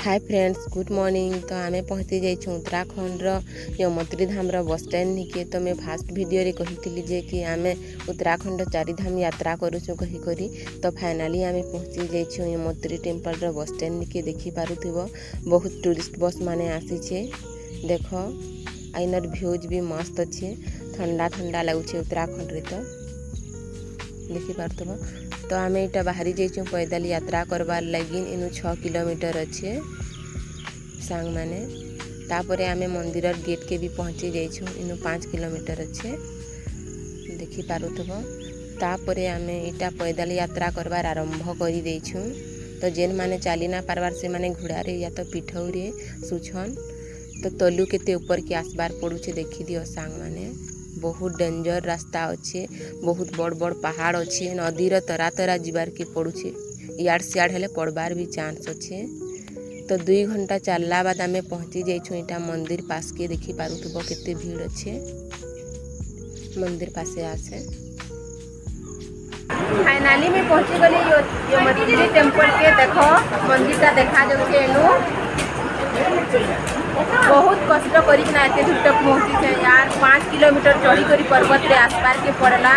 Hi friends good morning. तो आमे पहुँची जाइछुं उत्तराखंड यमोत्री धाम बस स्टैंड निके। तो मैं फास्ट वीडियो रे कही जे कि आमे उत्तराखंड चारिधाम यात्रा करूँ कहीकरी। तो फाइनाली आमे पहुँची जाइछुं यमोत्री टेम्पल बस स्टैंड निके। देखि पारुथिबो बहुत टूरिस्ट बस माने आसीछे। देख आइनर भ्यूज भी मस्त अच्छे, ठंडा ठंडा लगुचे उत्तराखंड रे। तो देखि पारुथिबो। तो आमे इटा बाहरी जाइछुं पैदल यात्रा करबार लगी। इनु 6 किलोमीटर अच्छे सांग माने। तापरे आमे मंदिर गेट के भी पहुँची जाइछुं। इनु 5 किलोमीटर अच्छे देखि पारुथिबो। तापरे आमे इटा पैदल यात्रा करबार आरंभ करी देइछुं। तो जेन माने चाली ना पारबार से माने घोड़ारे या तो पिठौरे सुछन। तो तलु केते ऊपर के आसबार पड़ुछे देखि दियो सांग माने। बहुत डेंजर रास्ता अच्छे, बहुत बड़ बड़ पहाड़ अच्छे। नदीर तरा तरा जीवार के पड़ुछे, इयाड़ सियाड़ हेले पड़बार भी चांस अच्छे। तो 2 घंटा चलला बाद आमे पहुँची जाइछुं इटा मंदिर पास के। देखि पारुथिबो केते भीड़ अच्छे मंदिर पासे आसे। फाइनाली में पहुँची गली यमोत्री टेम्पल के। देखो मंदिरटा देखा जाउछे एनु। बहुत कष्ट करी ना एते दूर तक पहुँची छे यार। 5 किलोमीटर चढ़ी करी पर्वत रे आसपार के पड़ला।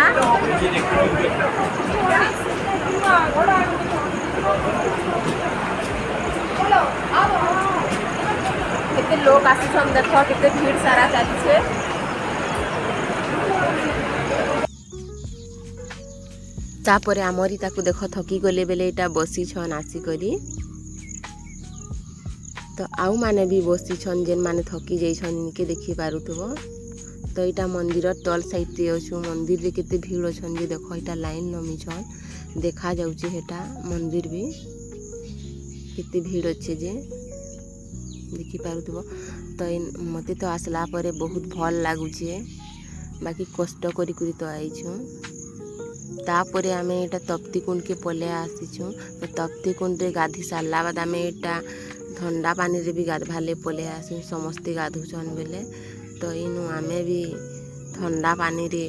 केते लोग आसीछन देखो, केते भीड़ सारा चली छे। तापरे आमरी ताकू देखो थकी गले बेले इटा बसी छन आसी करी। तो आउ माने भी बसी छन जेन माने थकी जाइछन इनके देखि पारुथिबो। तो इटा मंदिर तल साइड रे अछु। मंदिर रे केते भीड़ अछन जे देखो इटा लाइन नमी छन देखा जाउछे। हेटा मंदिर भी केते भीड़ अच्छे जे देखि पारुथिबो। तो मते तो आसला परे बहुत भल लागुछे, बाकी कष्ट करी करी तो आइछुं। तापरे आमे इटा तप्ती कुंड के पले आसीछुं। तो तप्ती कुंड रे गाधी सारला बाद आमे इटा ठंडा पानी रे भी गाधवाले पले आसु। समस्ते गाधुछन बेले। तो इनु आमे भी ठंडा पानी रे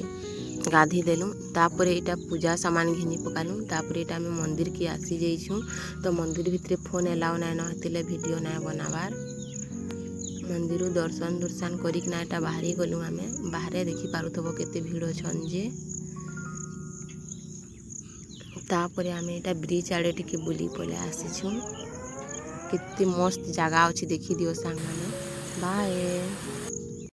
गाधी देलु। तापरे इटा पूजा सामान घिनी पकालु। तापरे इटा आमे मंदिर के आसी जाइछुं। तो मंदिर भितरे फोन एलाउ नाय न हतिले वीडियो नाय बनावार। मंदिर दर्शन करिक ना इटा बाहरी गलु। आमे बाहरे देखि पारुथबो केते भीड़ अछन जे। तापरे आमे इटा ब्रिज आड़े टिके बुली पले आसीछुं। केते मस्त जगह अच्छे देखि दियो सांग माने। बाय।